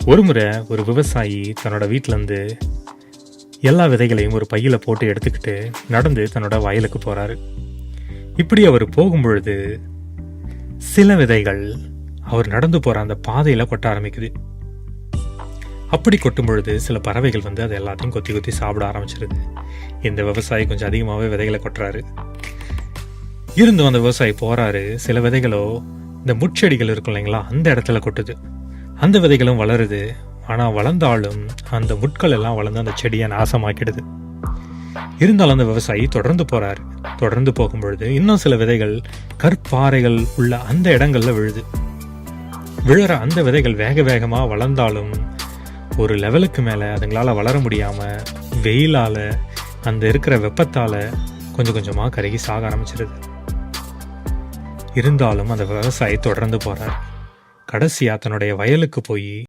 ஒருமுறை ஒரு விவசாயி தன்னோட வீட்டிலேருந்து எல்லா விதைகளையும் ஒரு பையில் போட்டு எடுத்துக்கிட்டு நடந்து தன்னோட வயலுக்கு போகிறாரு. இப்படி அவர் போகும்பொழுது சில விதைகள் அவர் நடந்து போகிற அந்த பாதையில் கொட்ட ஆரம்பிக்குது. அப்படி கொட்டும் பொழுது சில பறவைகள் வந்து அது எல்லாத்தையும் கொத்தி கொத்தி சாப்பிட ஆரம்பிச்சிருது. இந்த விவசாயி கொஞ்சம் அதிகமாகவே விதைகளை கொட்டுறாரு. இருந்தும் அந்த விவசாயி போகிறாரு. சில விதைகளோ இந்த முட்செடிகள் இருக்கும் இல்லைங்களா, அந்த இடத்துல கொட்டுது. அந்த விதைகளும் வளருது. ஆனால் வளர்ந்தாலும் அந்த முட்கள் எல்லாம் வளர்ந்து அந்த செடியை நாசமாக்கிடுது. இருந்தாலும் அந்த விவசாயி தொடர்ந்து போகிறாரு. தொடர்ந்து போகும்பொழுது இன்னும் சில விதைகள் கற்பாறைகள் உள்ள அந்த இடங்கள்ல விழுது. விழுற அந்த விதைகள் வேக வேகமாக வளர்ந்தாலும் ஒரு லெவலுக்கு மேலே அதுங்களால் வளர முடியாமல் வெயிலால் அந்த இருக்கிற வெப்பத்தால் கொஞ்சம் கொஞ்சமாக கருகி சாக ஆரம்பிச்சிருது. இருந்தாலும் அந்த விவசாயி தொடர்ந்து போகிறார். கடைசியாக தன்னுடைய வயலுக்கு போய்